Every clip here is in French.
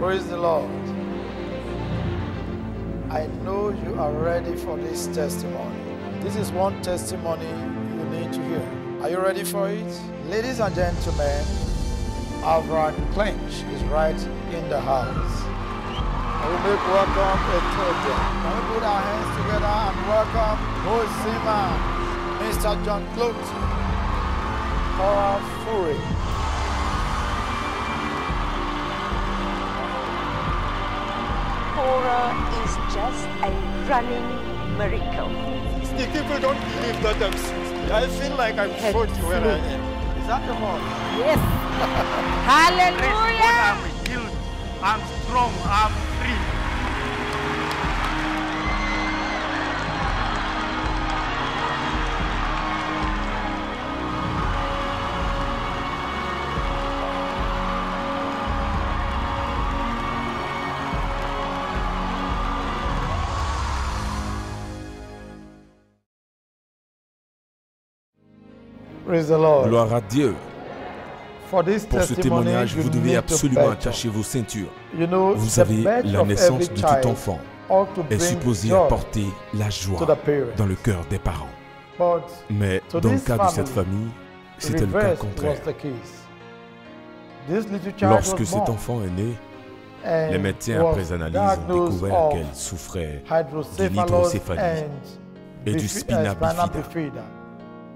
Praise the Lord. I know you are ready for this testimony. This is one testimony you need to hear. Are you ready for it? Ladies and gentlemen, Avram Clench is right in the house. I will make welcome a total. Can we put our hands together and welcome Hosima, Mr. John Cloty, Cora Fury. Cora is just a running miracle. The people don't believe that I'm 60. I feel like I'm 40 where I am. Is that the one? Yes. Hallelujah. I'm healed, I'm strong, I'm free. Praise the Lord. Gloire à Dieu. For this Pour ce testimony, témoignage, you vous devez need to absolument better. attacher vos ceintures. You know, Vous the savez, birth la of naissance every de tout child enfant ought to est bring supposée joy apporter la to joie the parents. dans le cœur des parents. But Mais to dans le this cas de cette family, famille, the c'était le cas reverse contraire. was the case. This little child Lorsque was cet born enfant est né, and les médecins was après analyse ont diagnosed découvert of qu'elle souffrait hydrocephalus l'hydrocéphalie and et du spina spinal bifida. bifida.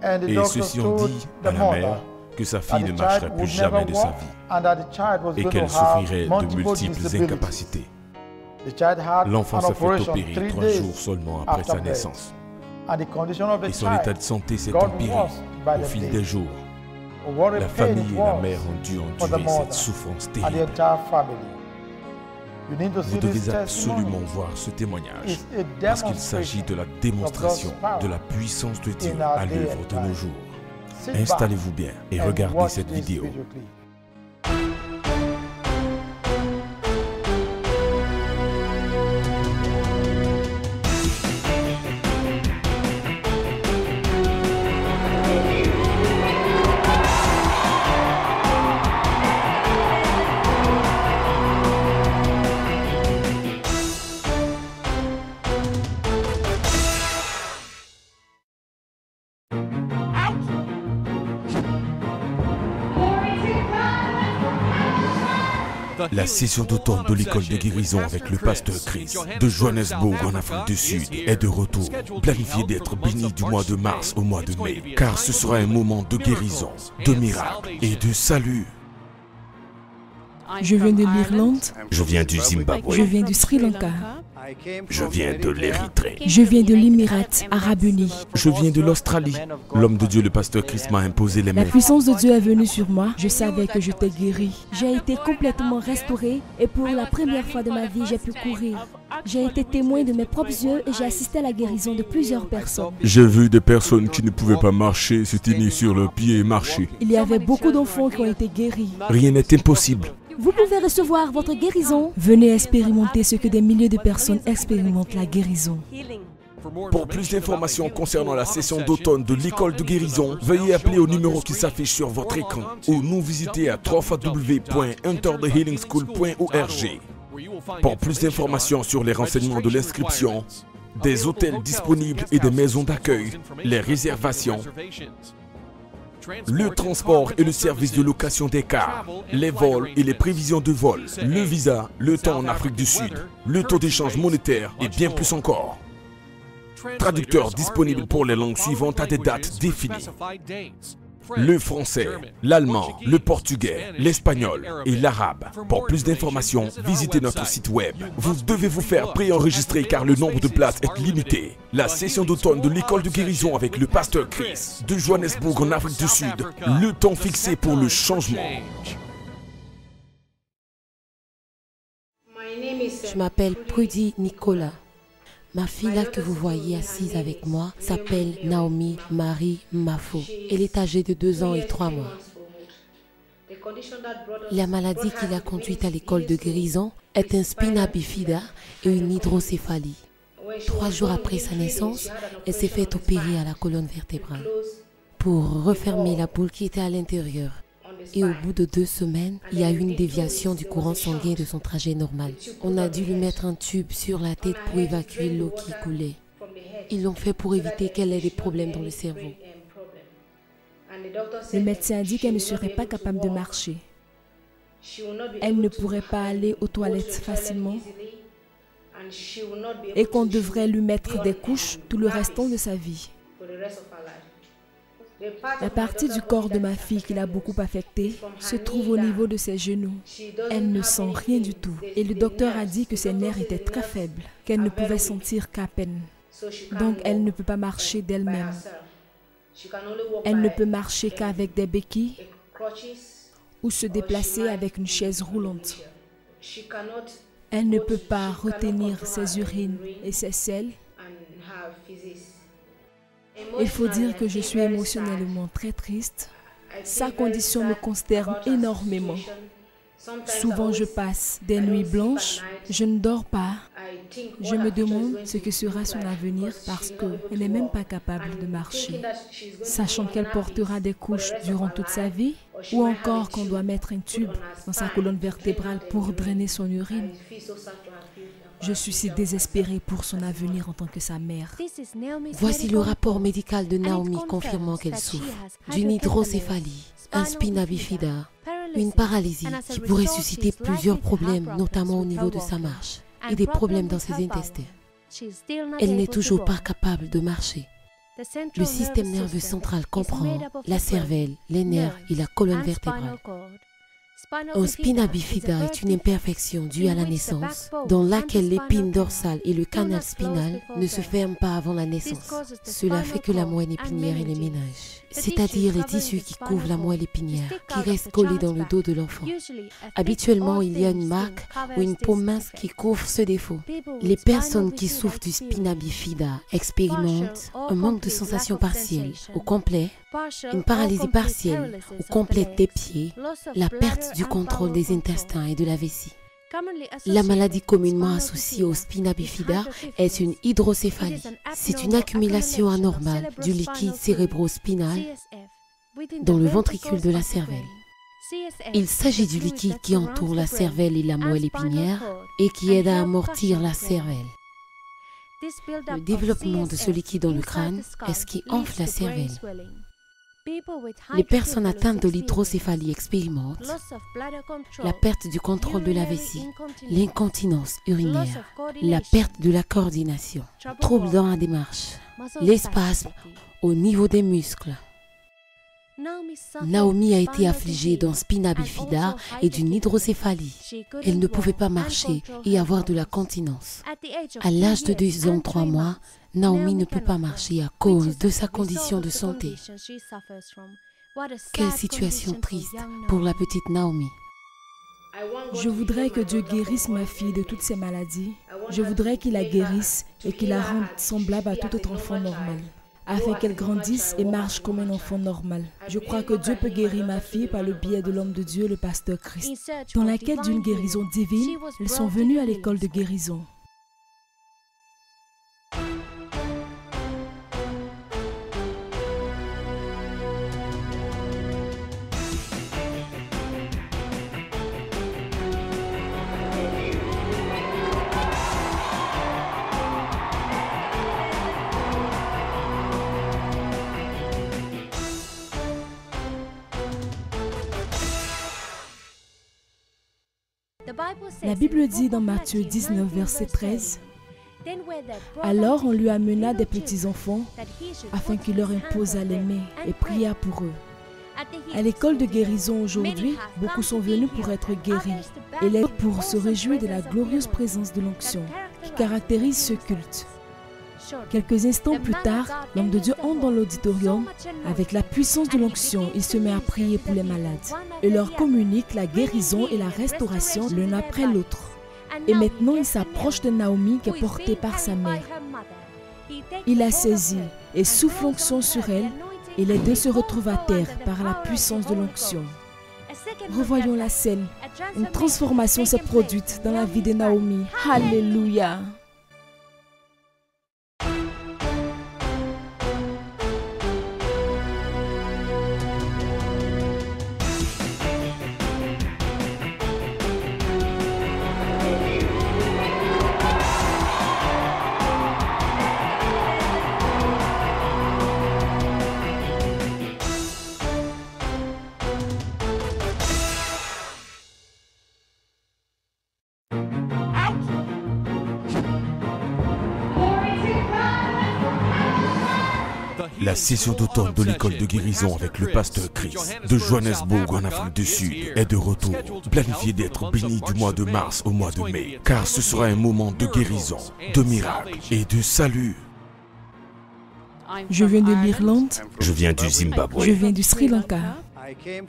And the Et doctors ceux-ci ont told dit the à la mother mère que sa that fille ne the marcherait child plus would jamais never de sa walk vie and that the child was et going qu'elle to have souffrirait de multiple multiples disabilities. incapacités. The child had L'enfant an s'est fait operation opérer 3 3 days jours seulement après after sa birth. naissance. And the condition of the Et son état de child santé s'est got empiré worse by au the fil day. des jours. What a La pain famille it et la was mère ont dû for the endurer mother cette souffrance and the terrible. entire family. You need to see Vous this devez testimony. absolument voir ce témoignage It's a parce qu'il s'agit de la démonstration de la puissance de Dieu à l'œuvre de nos jours. Sit back Installez-vous bien et and regardez watch cette this vidéo. video clip. La session d'automne de l'école de guérison avec le pasteur Chris de Johannesburg en Afrique du Sud est de retour. Planifiez d'être béni du mois de mars au mois de mai, car ce sera un moment de guérison, de miracle et de salut. Je viens de l'Irlande, Je viens du Zimbabwe, je viens du Sri Lanka, je viens de l'Érythrée, je viens de l'Émirat arabe uni. je viens de l'Australie. L'homme de Dieu, le pasteur Chris, m'a imposé les La mains. puissance de Dieu est venue sur moi. Je savais que j'étais guéri. J'ai été complètement restauré et pour la première fois de ma vie, j'ai pu courir. J'ai été témoin de mes propres yeux et j'ai assisté à la guérison de plusieurs personnes. J'ai vu des personnes qui ne pouvaient pas marcher se tenir sur leurs pieds et marcher. Il y avait beaucoup d'enfants qui ont été guéris. Rien n'est impossible. Vous pouvez recevoir votre guérison. Venez expérimenter ce que des milliers de personnes expérimentent, la guérison. Pour plus d'informations concernant la session d'automne de l'école de guérison, veuillez appeler au numéro qui s'affiche sur votre écran ou nous visiter à www.enterthehealingschool.org. Pour plus d'informations sur les renseignements de l'inscription, des hôtels disponibles et des maisons d'accueil, les réservations, le transport et le service de location des cars, les vols et les prévisions de vol, le visa, le temps en Afrique du Sud, le taux d'échange monétaire et bien plus encore. Traducteur disponible pour les langues suivantes à des dates définies. Le français, l'allemand, le portugais, l'espagnol et l'arabe. Pour plus d'informations, visitez notre site web. Vous devez vous faire préenregistrer car le nombre de places est limité. La session d'automne de l'école de guérison avec le pasteur Chris de Johannesburg en Afrique du Sud. Le temps fixé pour le changement. Je m'appelle Prudie Nicolas. Ma fille là que vous voyez assise avec moi s'appelle Naomi Marie Mafo. Elle est âgée de 2 ans et 3 mois. La maladie qui l'a conduite à l'école de guérison est un spina bifida et une hydrocéphalie. 3 jours après sa naissance, elle s'est fait opérer à la colonne vertébrale pour refermer la boule qui était à l'intérieur. Et au bout de 2 semaines, il y a eu une déviation du courant sanguin de son trajet normal. On a dû lui mettre un tube sur la tête pour évacuer l'eau qui coulait. Ils l'ont fait pour éviter qu'elle ait des problèmes dans le cerveau. Le médecin a dit qu'elle ne serait pas capable de marcher. Elle ne pourrait pas aller aux toilettes facilement et qu'on devrait lui mettre des couches tout le restant de sa vie. La partie du corps de ma fille qui l'a beaucoup affectée se trouve au niveau de ses genoux. Elle ne sent rien du tout et le docteur a dit que ses nerfs étaient très faibles, qu'elle ne pouvait sentir qu'à peine. Donc elle ne peut pas marcher d'elle-même. Elle ne peut marcher qu'avec des béquilles ou se déplacer avec une chaise roulante. Elle ne peut pas retenir ses urines et ses selles. Il faut dire que je suis émotionnellement très triste. Sa condition me consterne énormément. Souvent, je passe des nuits blanches, je ne dors pas. Je me demande ce que sera son avenir parce qu'elle n'est même pas capable de marcher. Sachant qu'elle portera des couches durant toute sa vie, ou encore qu'on doit mettre un tube dans sa colonne vertébrale pour drainer son urine. Je suis si désespérée pour son avenir en tant que sa mère. Voici le rapport médical de Naomi confirmant qu'elle souffre d'une hydrocéphalie, un spina bifida, une paralysie qui pourrait susciter plusieurs problèmes, notamment au niveau de sa marche, et des problèmes dans ses intestins. Elle n'est toujours pas capable de marcher. Le système nerveux central comprend la cervelle, les nerfs et la colonne vertébrale. Un spina bifida est une imperfection due à la naissance, dans laquelle l'épine dorsale et le canal spinal ne se ferment pas avant la naissance. Cela fait que la moelle épinière et les méninges, c'est-à-dire les tissus qui couvrent la moelle épinière, qui restent collés dans le dos de l'enfant. Habituellement, il y a une marque ou une peau mince qui couvre ce défaut. Les personnes qui souffrent du spina bifida expérimentent un manque de sensation partielle ou complet, une paralysie partielle ou complète des pieds, la perte du contrôle des intestins et de la vessie. La maladie communément associée au spina bifida est une hydrocéphalie. C'est une accumulation anormale du liquide cérébro-spinal dans le ventricule de la cervelle. Il s'agit du liquide qui entoure la cervelle et la moelle épinière et qui aide à amortir la cervelle. Le développement de ce liquide dans le crâne est ce qui enfle la cervelle. Les personnes atteintes de l'hydrocéphalie expérimentent la perte du contrôle de la vessie, l'incontinence urinaire, la perte de la coordination, troubles dans la démarche, les spasmes au niveau des muscles. Naomi a été affligée d'un spina bifida et d'une hydrocéphalie. Elle ne pouvait pas marcher et avoir de la continence. À l'âge de 2 ans 3 mois, Naomi ne peut pas marcher à cause de sa condition de santé. Quelle situation triste pour la petite Naomi. Je voudrais que Dieu guérisse ma fille de toutes ses maladies. Je voudrais qu'il la guérisse et qu'il la rende semblable à tout autre enfant normal, afin qu'elle grandisse et marche comme un enfant normal. Je crois que Dieu peut guérir ma fille par le biais de l'homme de Dieu, le pasteur Christ. Dans la quête d'une guérison divine, ils sont venus à l'école de guérison. La Bible dit dans Matthieu 19, verset 13, « Alors on lui amena des petits-enfants afin qu'il leur imposât les mains et pria pour eux. » À l'école de guérison aujourd'hui, beaucoup sont venus pour être guéris et les pour se réjouir de la glorieuse présence de l'onction qui caractérise ce culte. Quelques instants plus tard, l'homme de Dieu entre dans l'auditorium. Avec la puissance de l'onction, il se met à prier pour les malades et leur communique la guérison et la restauration l'un après l'autre. Et maintenant, il s'approche de Naomi qui est portée par sa mère. Il la saisit et souffle l'onction sur elle et les deux se retrouvent à terre par la puissance de l'onction. Revoyons la scène. Une transformation s'est produite dans la vie de Naomi. Alléluia! La session d'automne de l'école de guérison avec le pasteur Chris de Johannesburg en Afrique du Sud est de retour. Planifiez d'être béni du mois de mars au mois de mai, car ce sera un moment de guérison, de miracle et de salut. Je viens de l'Irlande. Je viens du Zimbabwe. Je viens du Sri Lanka.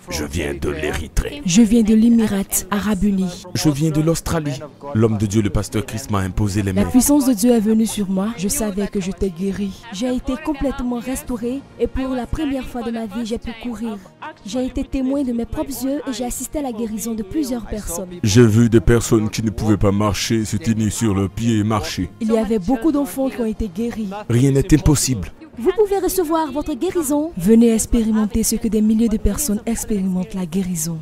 Je viens de l'Érythrée. Je viens de l'Émirat arabe uni. Je viens de l'Australie. L'homme de Dieu, le pasteur Christ, m'a imposé les mains. La puissance de Dieu est venue sur moi. Je savais que je t'ai guéri. J'ai été complètement restauré et pour la première fois de ma vie, j'ai pu courir. J'ai été témoin de mes propres yeux et j'ai assisté à la guérison de plusieurs personnes. J'ai vu des personnes qui ne pouvaient pas marcher se tenir sur leurs pieds et marcher. Il y avait beaucoup d'enfants qui ont été guéris. Rien n'est impossible. Vous pouvez recevoir votre guérison. Venez expérimenter ce que des milliers de personnes expérimentent, la guérison.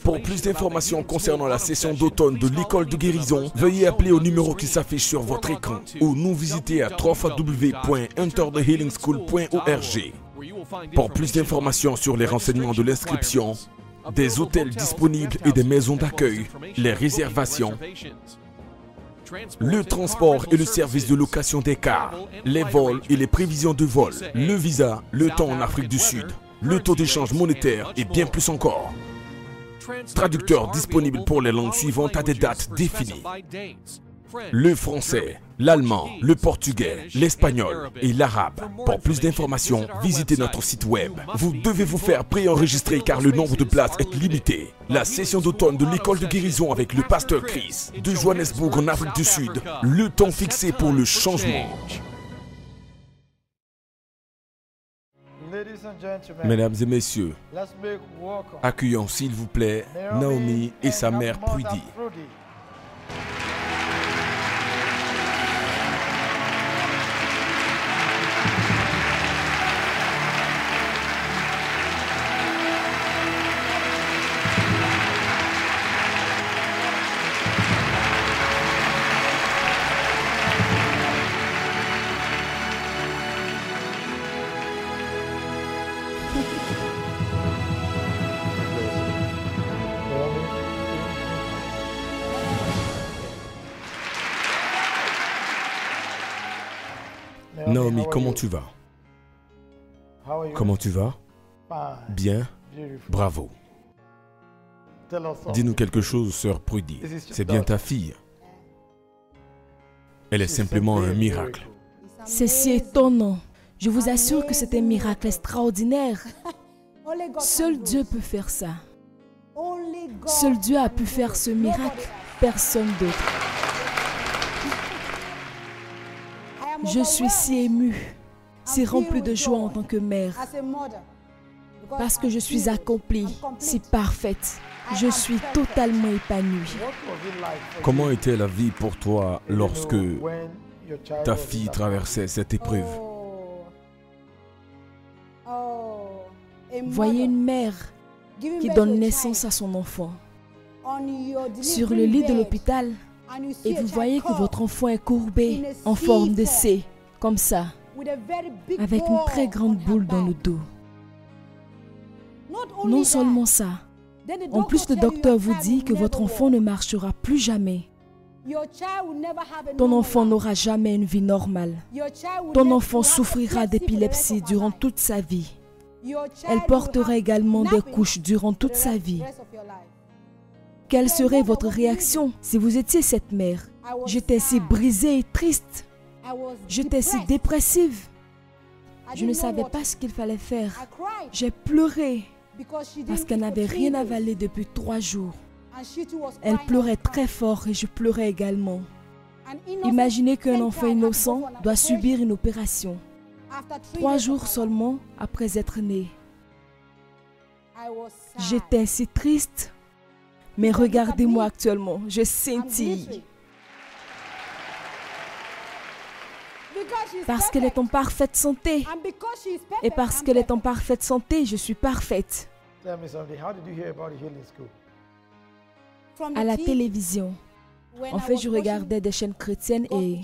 Pour plus d'informations concernant la session d'automne de l'école de guérison, veuillez appeler au numéro qui s'affiche sur votre écran ou nous visiter à www.enterthehealingschool.org. Pour plus d'informations sur les renseignements de l'inscription, des hôtels disponibles et des maisons d'accueil, les réservations, le transport et le service de location des cars, les vols et les prévisions de vol, le visa, le temps en Afrique du Sud, le taux d'échange monétaire et bien plus encore. Traducteur disponible pour les langues suivantes à des dates définies. Le français, l'allemand, le portugais, l'espagnol et l'arabe. Pour plus d'informations, visitez notre site web. Vous devez vous faire préenregistrer car le nombre de places est limité. La session d'automne de l'école de guérison avec le pasteur Chris de Johannesburg en Afrique du Sud. Le temps fixé pour le changement. Mesdames et messieurs, accueillons s'il vous plaît Naomi et sa mère Prudy. Naomi, comment tu vas? Comment tu vas? Bien? Bravo. Dis-nous quelque chose, sœur Prudy. C'est bien ta fille. Elle est simplement un miracle. C'est si étonnant. Je vous assure que c'est un miracle extraordinaire. Seul Dieu peut faire ça. Seul Dieu a pu faire ce miracle. Personne d'autre. Je suis si émue, si remplie de joie en tant que mère. Parce que je suis accomplie, si parfaite. Je suis totalement épanouie. Comment était la vie pour toi lorsque ta fille traversait cette épreuve? Voyez une mère qui donne naissance à son enfant. Sur le lit de l'hôpital, et vous voyez que votre enfant est courbé en forme de C, comme ça, avec une très grande boule dans le dos. Non seulement ça, en plus le docteur vous dit que votre enfant ne marchera plus jamais. Ton enfant n'aura jamais une vie normale. Ton enfant souffrira d'épilepsie durant toute sa vie. Elle portera également des couches durant toute sa vie. Quelle serait votre réaction si vous étiez cette mère? J'étais si brisée et triste. J'étais si dépressive. Je ne savais pas ce qu'il fallait faire. J'ai pleuré parce qu'elle n'avait rien avalé depuis 3 jours. Elle pleurait très fort et je pleurais également. Imaginez qu'un enfant innocent doit subir une opération 3 jours seulement après être né. J'étais si triste. Mais regardez-moi actuellement, je scintille. Parce qu'elle est en parfaite santé. Et parce qu'elle est en parfaite santé, je suis parfaite. À la télévision, en fait, je regardais des chaînes chrétiennes et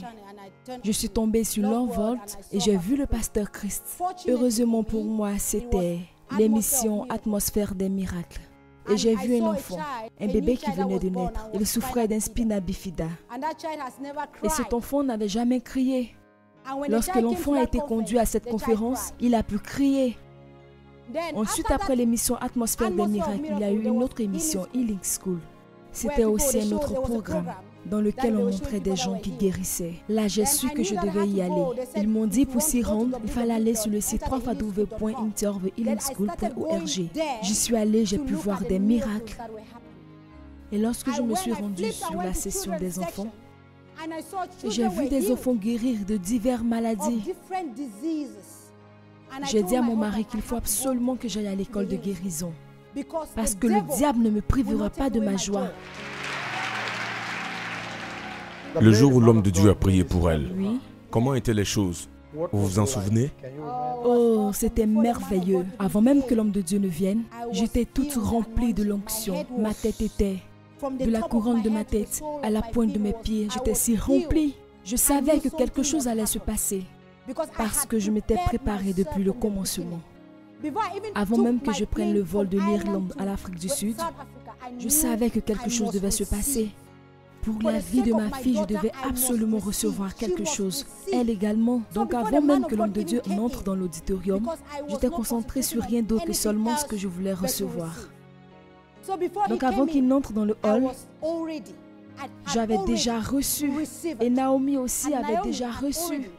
je suis tombée sur Love World et j'ai vu le pasteur Christ. Heureusement pour moi, c'était l'émission Atmosphère des miracles. Et j'ai vu un enfant, un bébé qui venait de naître. Il souffrait d'un spina bifida. Et cet enfant n'avait jamais crié. Lorsque l'enfant a été conduit à cette conférence, il a pu crier. Ensuite, après l'émission Atmosphère des miracles, il y a eu une autre émission, Healing School. C'était aussi un autre programme dans lequel on montrait des gens qui guérissaient. Là, j'ai su que je devais y aller. Ils m'ont dit pour s'y rendre, il fallait aller sur le site www.interthehealingschool.org. J'y suis allée, j'ai pu voir des miracles. Et lorsque je me suis rendue sur la session des enfants, j'ai vu des enfants guérir de diverses maladies. J'ai dit à mon mari qu'il faut absolument que j'aille à l'école de guérison, parce que le diable ne me privera pas de ma joie. Le jour où l'homme de Dieu a prié pour elle, Oui. comment étaient les choses? Vous vous en souvenez? Oh, c'était merveilleux. Avant même que l'homme de Dieu ne vienne, j'étais toute remplie de l'onction. Ma tête était de la couronne de ma tête à la pointe de mes pieds. J'étais si remplie. Je savais que quelque chose allait se passer parce que je m'étais préparée depuis le commencement. Avant même que je prenne le vol de l'Irlande à l'Afrique du Sud, je savais que quelque chose devait se passer. Pour la vie de ma fille, je devais absolument recevoir quelque chose. Elle également. Donc avant même que l'homme de Dieu n'entre dans l'auditorium, j'étais concentrée sur rien d'autre que seulement ce que je voulais recevoir. Donc avant qu'il n'entre dans le hall, j'avais déjà reçu. Et Naomi aussi avait déjà reçu.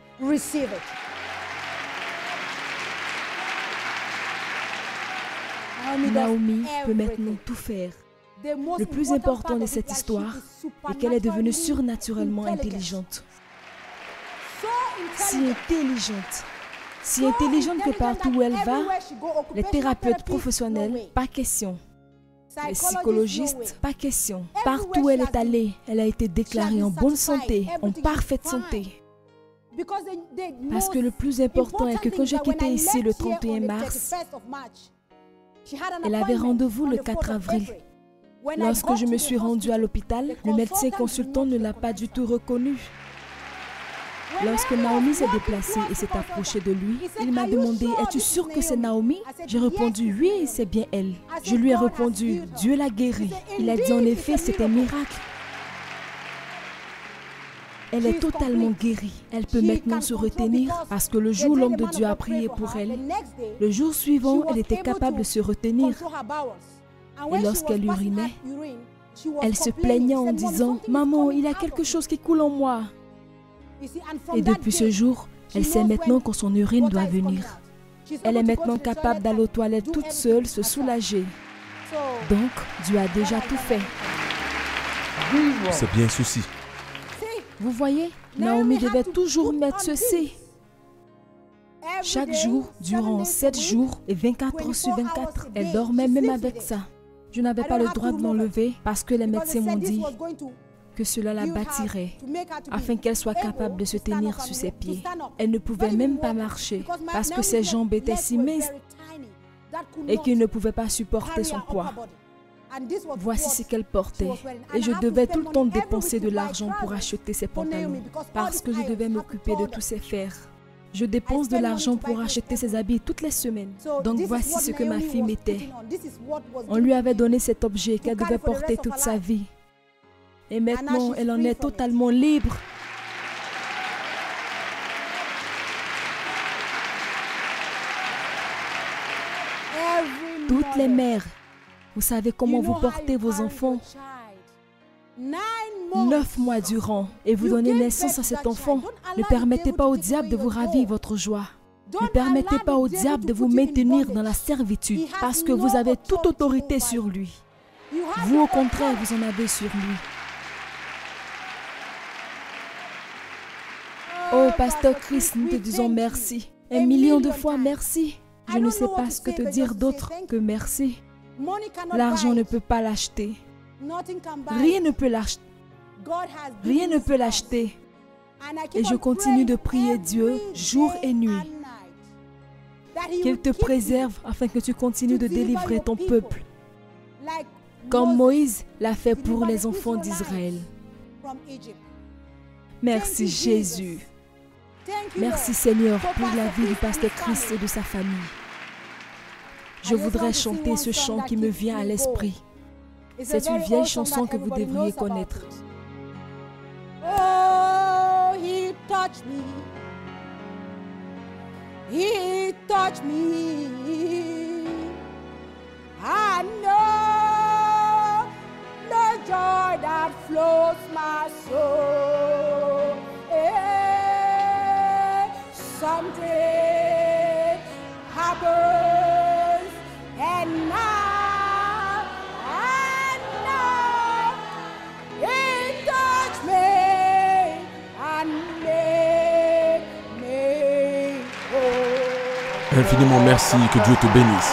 Naomi peut maintenant tout faire. Le plus important de cette histoire est qu'elle est devenue surnaturellement intelligente. Si intelligente que partout où elle va, les thérapeutes professionnels, pas question. Les psychologistes, pas question. Partout où elle est allée, elle a été déclarée en bonne santé, en parfaite santé. Parce que le plus important est que quand j'ai quitté ici le 31 mars, elle avait rendez-vous le 4 avril. Lorsque je me suis rendue à l'hôpital, le médecin consultant ne l'a pas du tout reconnue. Lorsque Naomi s'est déplacée et s'est approchée de lui, il m'a demandé « Es-tu sûre que c'est Naomi ?» J'ai répondu « Oui, c'est bien elle. » Je lui ai répondu « Dieu l'a guérie. » Il a dit en effet « C'est un miracle. » Elle est totalement guérie. Elle peut maintenant se retenir parce que le jour où l'homme de Dieu a prié pour elle, le jour suivant, elle était capable de se retenir. Et lorsqu'elle urinait, elle se plaignait en disant « Maman, il y a quelque chose qui coule en moi. » Et depuis ce jour, elle sait maintenant quand son urine doit venir. Elle est maintenant capable d'aller aux toilettes toute seule, se soulager. Donc, Dieu a déjà tout fait. C'est bien ceci. Vous voyez, Naomi devait toujours mettre ceci. Chaque jour, durant 7 jours et 24 heures sur 24, elle dormait même avec ça. Je n'avais pas le droit de l'enlever parce que les médecins m'ont dit que cela la bâtirait afin qu'elle soit capable de se tenir sur ses pieds. Elle ne pouvait même pas marcher parce que ses jambes étaient si minces et qu'elle ne pouvait pas supporter son poids. Voici ce qu'elle portait et je devais tout le temps dépenser de l'argent pour acheter ses pantalons parce que je devais m'occuper de tous ses fers. Je dépense de l'argent pour acheter ses habits toutes les semaines. Donc voici ce que ma fille mettait. On lui avait donné cet objet qu'elle devait porter toute sa vie. Et maintenant, elle en est totalement libre. Toutes les mères, vous savez comment vous portez vos enfants 9 mois durant et vous donnez naissance à cet enfant. Ne permettez pas au diable de vous ravir votre joie. Ne permettez pas au diable de vous maintenir dans la servitude parce que vous avez toute autorité sur lui. Vous, au contraire, vous en avez sur lui. Oh, Pasteur Chris, nous te disons merci. 1 million de fois merci. Je ne sais pas ce que te dire d'autre que merci. L'argent ne peut pas l'acheter. Rien ne peut l'acheter. Rien ne peut l'acheter. Et je continue de prier Dieu jour et nuit. Qu'il te préserve afin que tu continues de délivrer ton peuple. Comme Moïse l'a fait pour les enfants d'Israël. Merci Jésus. Merci Seigneur pour la vie du pasteur Chris et de sa famille. Je voudrais chanter ce chant qui me vient à l'esprit. C'est une vieille chanson que vous devriez connaître. Oh, he touched me He touched me. I know the joy that flows my soul. Something happens, and now I know it touched me and made me whole. Infiniment merci, que Dieu te bénisse.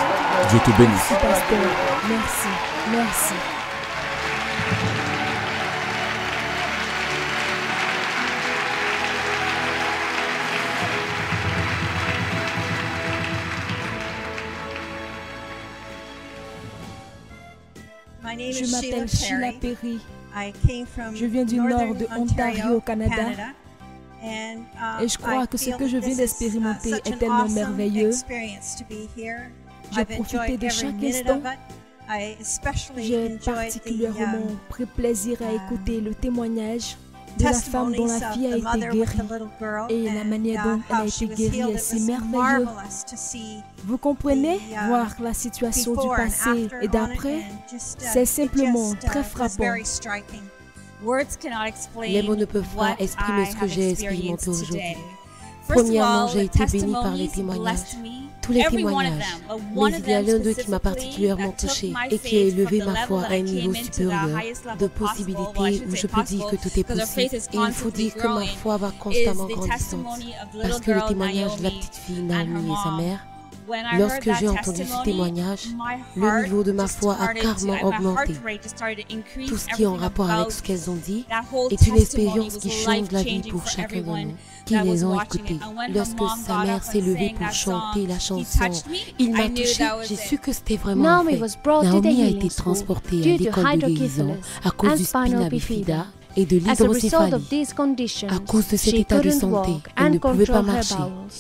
Dieu te bénisse. Merci, pasteur. Merci. Merci. Je m'appelle Sheila Perry. Je viens du nord de Ontario, au Canada. Et je crois que ce que je viens d'expérimenter est tellement merveilleux. J'ai profité de chaque instant. J'ai particulièrement pris plaisir à écouter le témoignage de la femme dont la fille a été guérie. Et la manière dont elle a été guérie est si merveilleuse. Vous comprenez? Voir la situation du passé et d'après, c'est simplement très frappant. Les mots ne peuvent pas exprimer ce que j'ai expérimenté aujourd'hui. Premièrement, j'ai été bénie par les témoignages. Tous les témoignages. Mais il y a l'un d'eux qui m'a particulièrement touché et qui a élevé ma foi à un niveau supérieur de possibilités où je peux dire que tout est possible. Et il faut dire que ma foi va constamment grandissante. Parce que le témoignage de la petite fille Naomi et sa mère, lorsque j'ai entendu ce témoignage, le niveau de ma foi a carrément augmenté. Tout ce qui est en rapport avec ce qu'elles ont dit est une expérience qui change la vie pour chacun de nous, qui les ont écoutées. Lorsque sa mère s'est levée pour chanter la chanson, il m'a touché, j'ai su que c'était vraiment vrai. Naomi a été transportée à l'école de guérison à cause du spina bifida et de l'hydrocéphalie. À cause de cet état de santé, elle ne pouvait pas marcher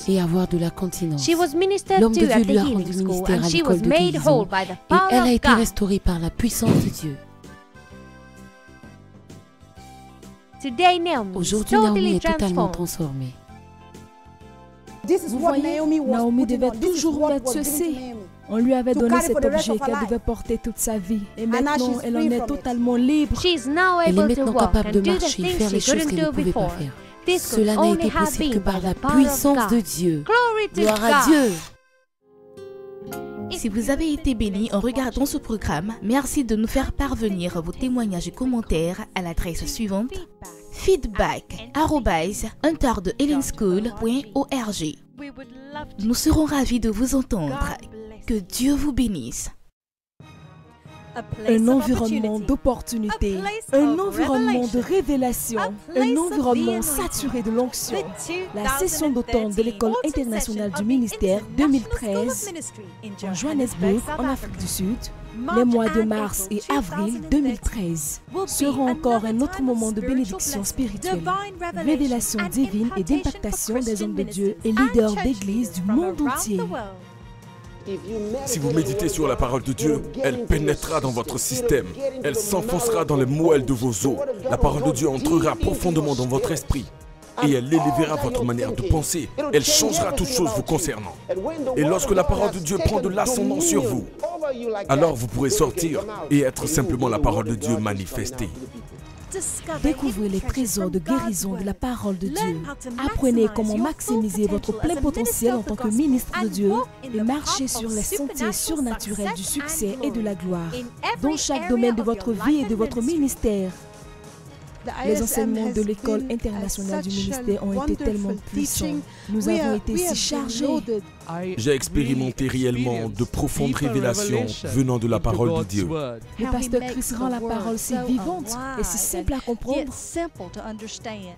et avoir de la continence. L'homme de Dieu lui a rendu ministère à l'école de guérison et elle a été restaurée par la puissance de Dieu. Aujourd'hui, Naomi est totalement transformée. Vous voyez, Naomi devait toujours mettre ceci. On lui avait donné cet objet qu'elle devait porter toute sa vie. Et maintenant, elle en est totalement libre. Elle est maintenant capable de marcher et faire les choses qu'elle ne pouvait pas faire. Cela n'a été possible que par la puissance de Dieu. Gloire à Dieu. Si vous avez été béni en regardant ce programme, merci de nous faire parvenir vos témoignages et commentaires à l'adresse suivante: feedback@untardehelenschool.org. Nous serons ravis de vous entendre. Que Dieu vous bénisse. Un environnement d'opportunité, un environnement de révélation, un environnement saturé de l'onction. La session d'automne de l'École internationale du ministère 2013 en Johannesburg, en Afrique du Sud, les mois de mars et avril 2013 seront encore un autre moment de bénédiction spirituelle, révélation divine et d'impactation des hommes de Dieu et leaders d'église du monde entier. Si vous méditez sur la parole de Dieu, elle pénétrera dans votre système. Elle s'enfoncera dans les moelles de vos os. La parole de Dieu entrera profondément dans votre esprit. Et elle élèvera votre manière de penser. Elle changera toutes choses vous concernant. Et lorsque la parole de Dieu prend de l'ascendant sur vous, alors vous pourrez sortir et être simplement la parole de Dieu manifestée. Découvrez les trésors de guérison de la parole de Dieu. Apprenez comment maximiser votre plein potentiel en tant que ministre de Dieu et marcher sur les sentiers surnaturels du succès et de la gloire dans chaque domaine de votre vie et de votre ministère. Les enseignements de l'École internationale du ministère ont été tellement puissants. Nous avons été si chargés. J'ai expérimenté réellement de profondes révélations venant de la parole de Dieu. Le pasteur Chris rend la parole si vivante et si simple à comprendre.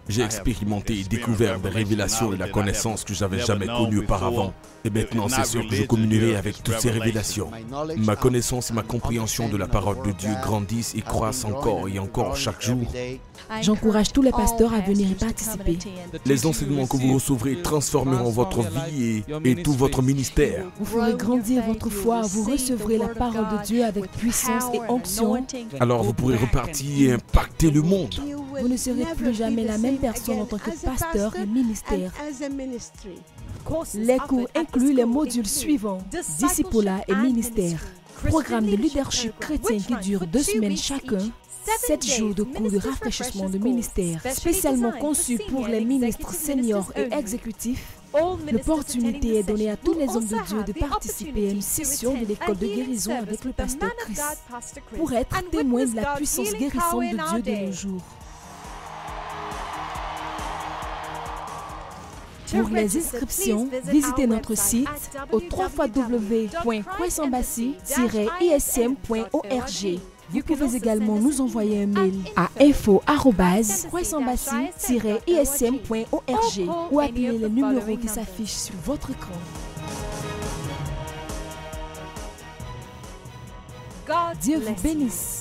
J'ai expérimenté et découvert des révélations et la connaissance que j'avais jamais connues auparavant. Et maintenant, c'est sûr que je communierai avec toutes ces révélations. Ma connaissance et ma compréhension de la parole de Dieu grandissent et croissent encore et encore chaque jour. J'encourage tous les pasteurs à venir y participer. Les enseignements que vous recevrez transformeront votre vie et tout votre ministère. Vous ferez grandir votre foi, vous recevrez la parole de Dieu avec puissance et onction. Alors vous pourrez repartir et impacter le monde. Vous ne serez plus jamais la même personne en tant que pasteur et ministère. Les cours incluent les modules suivants: discipulat et ministère. Programme de leadership chrétien qui dure 2 semaines chacun. 7 jours de cours de rafraîchissement de ministère, spécialement conçus pour les ministres seniors et exécutifs. L'opportunité est donnée à tous les hommes de Dieu de participer à une session de l'école de guérison avec le pasteur Chris pour être témoin de la puissance guérissante de Dieu de nos jours. Pour les inscriptions, visitez notre site au www.croissambassi-ism.org. Vous pouvez également nous envoyer un mail à info@croissambassi-ism.org ou appeler les numéros qui s'affichent sur votre écran. Dieu vous bénisse.